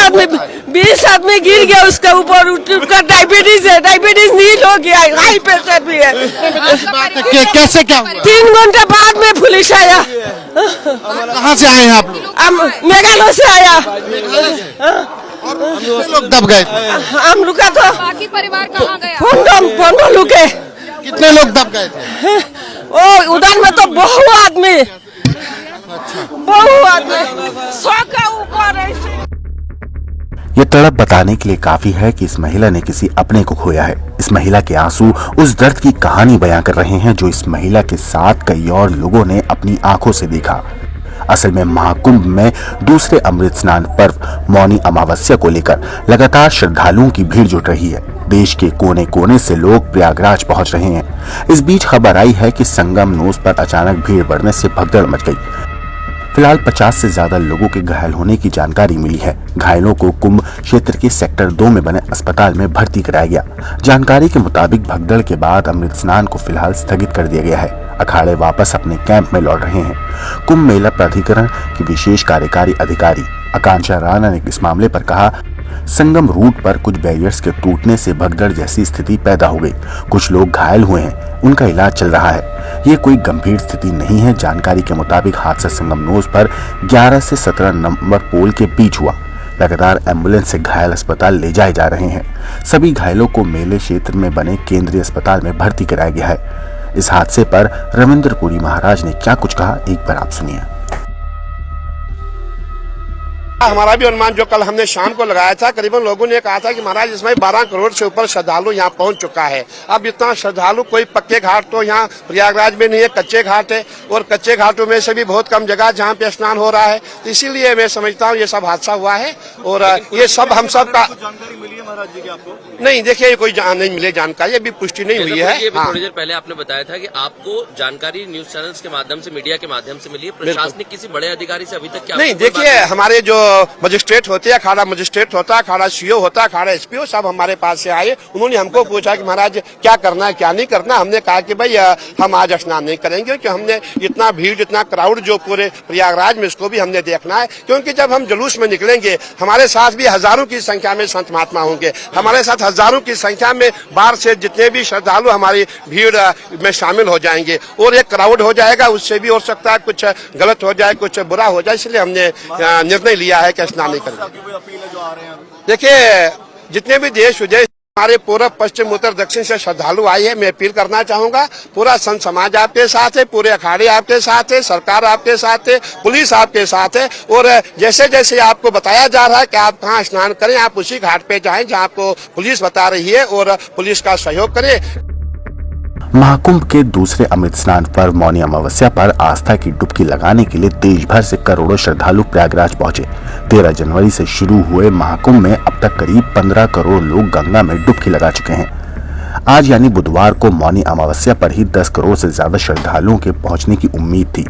20 आदमी गिर गया उसके ऊपर, उसका डायबिटीज है, डायबिटीज नील हो गया, हाई प्रेशर भी है। कैसे क्या हुआ? 3 घंटे बाद में पुलिस आया। कहाँ से आए हैं आप लोग? मेघालय से आया। कितने लोग दब गए थे? हम रुका तो बाकी परिवार कहाँ गया? फोन लुके। कितने लोग दब गए थे? ओ उधर में तो बहु आदमी 100 के ऊपर ऐसे। ये तड़प बताने के लिए काफी है कि इस महिला ने किसी अपने को खोया है। इस महिला के आंसू उस दर्द की कहानी बयां कर रहे हैं जो इस महिला के साथ कई और लोगों ने अपनी आंखों से देखा। असल में महाकुंभ में दूसरे अमृत स्नान पर्व मौनी अमावस्या को लेकर लगातार श्रद्धालुओं की भीड़ जुट रही है। देश के कोने कोने से लोग प्रयागराज पहुंच रहे हैं। इस बीच खबर आई है कि संगम नोस पर अचानक भीड़ बढ़ने से भगदड़ मच गई। फिलहाल 50 से ज्यादा लोगों के घायल होने की जानकारी मिली है। घायलों को कुंभ क्षेत्र के सेक्टर 2 में बने अस्पताल में भर्ती कराया गया। जानकारी के मुताबिक भगदड़ के बाद अमृत स्नान को फिलहाल स्थगित कर दिया गया है। अखाड़े वापस अपने कैंप में लौट रहे हैं। कुंभ मेला प्राधिकरण की विशेष कार्यकारी अधिकारी आकांक्षा राणा ने इस मामले पर कहा, संगम रूट पर कुछ बैरियर्स के टूटने से भगदड़ जैसी स्थिति पैदा हो गई। कुछ लोग घायल हुए हैं, उनका इलाज चल रहा है। ये कोई गंभीर स्थिति नहीं है। जानकारी के मुताबिक हादसा संगम नोज पर 11 से 17 नंबर पोल के बीच हुआ। लगातार एम्बुलेंस से घायल अस्पताल ले जाए जा रहे हैं। सभी घायलों को मेले क्षेत्र में बने केंद्रीय अस्पताल में भर्ती कराया गया है। इस हादसे पर रविंद्रपुरी महाराज ने क्या कुछ कहा, एक बार आप सुनिए। हमारा भी अनुमान जो कल हमने शाम को लगाया था, करीबन लोगों ने कहा था कि महाराज इसमें 12 करोड़ से ऊपर श्रद्धालु यहाँ पहुँच चुका है। अब इतना श्रद्धालु कोई पक्के घाट तो यहाँ प्रयागराज में नहीं है, कच्चे घाट है, और कच्चे घाटों में से भी बहुत कम जगह जहाँ पे स्नान हो रहा है। तो इसीलिए मैं समझता हूँ ये सब हादसा हुआ है। और ये सब हम सब का जानकारी मिली है महाराज जी की आपको? नहीं, देखिए कोई नहीं मिले जानकारी, अभी पुष्टि नहीं हुई है। थोड़ी देर पहले आपने बताया था कि आपको जानकारी न्यूज चैनल्स के माध्यम से, मीडिया के माध्यम से मिली है। प्रशासनिक किसी बड़े अधिकारी से अभी तक क्या? नहीं, देखिए हमारे जो मजिस्ट्रेट होते हैं, अखाड़ा मजिस्ट्रेट होता है, अखाड़ा सीओ होता है, अखाड़ा एसपीओ, सब हमारे पास से आए। उन्होंने हमको पूछा कि महाराज क्या करना है क्या नहीं करना। हमने कहा कि भाई हम आज स्नान नहीं करेंगे, क्योंकि हमने इतना भीड़, इतना क्राउड जो पूरे प्रयागराज में, इसको भी हमने देखना है। क्योंकि जब हम जुलूस में निकलेंगे, हमारे साथ भी हजारों की संख्या में संत महात्मा होंगे, हमारे साथ हजारों की संख्या में बाहर से जितने भी श्रद्धालु हमारी भीड़ में शामिल हो जाएंगे, और एक क्राउड हो जाएगा। उससे भी हो सकता है कुछ गलत हो जाए, कुछ बुरा हो जाए, इसलिए हमने निर्णय लिया है कि स्नान नहीं करेंगे। देखिए जितने भी देश विदेश हमारे पूर्व पश्चिम उत्तर दक्षिण से श्रद्धालु आए हैं, मैं अपील करना चाहूंगा, पूरा संत समाज आपके साथ है, पूरे अखाड़े आपके साथ है, सरकार आपके साथ है, पुलिस आपके साथ है। और जैसे जैसे आपको बताया जा रहा है कि आप कहाँ स्नान करें, आप उसी घाट पे जाएं जहाँ आपको पुलिस बता रही है, और पुलिस का सहयोग करें। महाकुंभ के दूसरे अमृत स्नान पर्व मौनी अमावस्या पर आस्था की डुबकी लगाने के लिए देश भर से करोड़ों श्रद्धालु प्रयागराज पहुंचे। 13 जनवरी से शुरू हुए महाकुंभ में अब तक करीब 15 करोड़ लोग गंगा में डुबकी लगा चुके हैं। आज यानी बुधवार को मौनी अमावस्या पर ही 10 करोड़ से ज्यादा श्रद्धालुओं के पहुंचने की उम्मीद थी।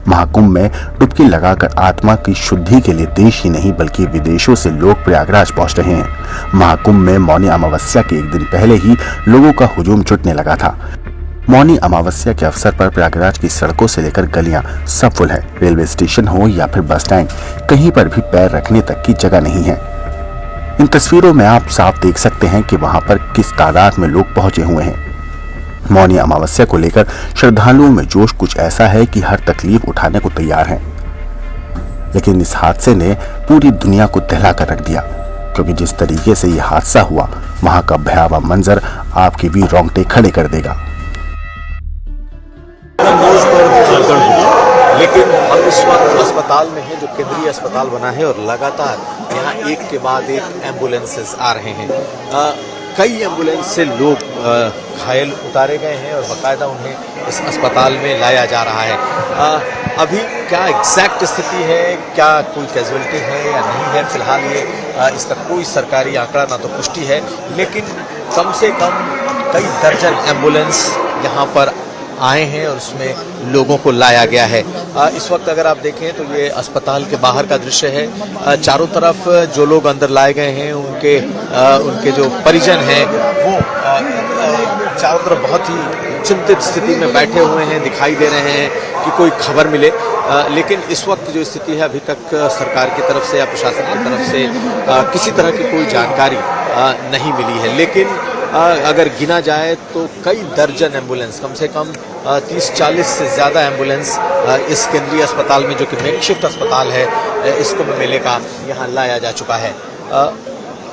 महाकुंभ में डुबकी लगाकर आत्मा की शुद्धि के लिए देश ही नहीं बल्कि विदेशों से लोग प्रयागराज पहुंच रहे हैं। महाकुंभ में मौनी अमावस्या के एक दिन पहले ही लोगों का हुजूम जुटने लगा था। मौनी अमावस्या के अवसर पर प्रयागराज की सड़कों से लेकर गलियां सब फुल है। रेलवे स्टेशन हो या फिर बस स्टैंड, कहीं पर भी पैर रखने तक की जगह नहीं है। इन तस्वीरों में आप साफ देख सकते हैं कि वहां पर किस तादाद में लोग पहुंचे हुए हैं। मौनी अमावस्या को लेकर श्रद्धालुओं में जोश कुछ ऐसा है कि हर तकलीफ उठाने को तैयार हैं। लेकिन इस हादसे ने पूरी दुनिया को दहला कर रख दिया, क्योंकि जिस तरीके से यह हादसा हुआ, वहां का भयावह मंजर आपके भी रोंगटे खड़े कर देगा। लेकिन हम इस वक्त अस्पताल में हैं, जो केंद्रीय अस्पताल बना है, और लगातार यहाँ एक के बाद एक एम्बुलेंसेस आ रहे हैं। कई एम्बुलेंस से लोग घायल उतारे गए हैं और बाकायदा उन्हें इस अस्पताल में लाया जा रहा है। अभी क्या एग्जैक्ट स्थिति है, क्या कोई कैजुअलिटी है या नहीं है, फिलहाल ये इसका कोई सरकारी आंकड़ा ना तो पुष्टि है, लेकिन कम से कम कई दर्जन एम्बुलेंस यहाँ पर आए हैं और उसमें लोगों को लाया गया है। इस वक्त अगर आप देखें तो ये अस्पताल के बाहर का दृश्य है। चारों तरफ जो लोग अंदर लाए गए हैं, उनके जो परिजन हैं वो चारों तरफ बहुत ही चिंतित स्थिति में बैठे हुए हैं, दिखाई दे रहे हैं कि कोई खबर मिले। लेकिन इस वक्त जो स्थिति है, अभी तक सरकार की तरफ से या प्रशासन की तरफ से किसी तरह की कोई जानकारी नहीं मिली है। लेकिन अगर गिना जाए तो कई दर्जन एम्बुलेंस, कम से कम 30-40 से ज़्यादा एम्बुलेंस इस केंद्रीय अस्पताल में, जो कि मेकशिफ्ट अस्पताल है, इस कुंभ मेले का यहाँ लाया जा चुका है।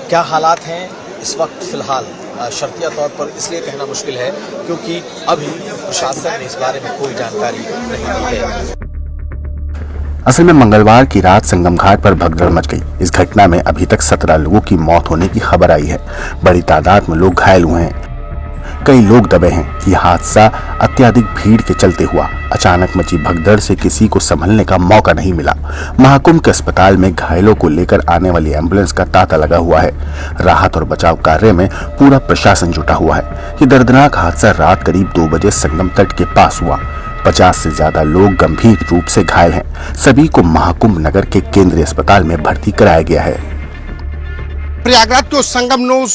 क्या हालात हैं इस वक्त फिलहाल शर्तिया तौर पर इसलिए कहना मुश्किल है क्योंकि अभी प्रशासन ने इस बारे में कोई जानकारी नहीं दी है। असल में मंगलवार की रात संगम घाट पर भगदड़ मच गई। इस घटना में अभी तक 17 लोगों की मौत होने की खबर आई है। बड़ी तादाद में लोग घायल हुए हैं, कई लोग दबे हैं। यह हादसा अत्यधिक भीड़ के चलते हुआ। अचानक मची भगदड़ से किसी को संभलने का मौका नहीं मिला। महाकुंभ के अस्पताल में घायलों को लेकर आने वाली एम्बुलेंस का तांता लगा हुआ है। राहत और बचाव कार्य में पूरा प्रशासन जुटा हुआ है। ये दर्दनाक हादसा रात करीब 2 बजे संगम तट के पास हुआ। 50 से ज्यादा लोग गंभीर रूप से घायल हैं। सभी को महाकुंभ नगर के केंद्रीय अस्पताल में भर्ती कराया गया है। प्रयागराज तो संगम न्यूज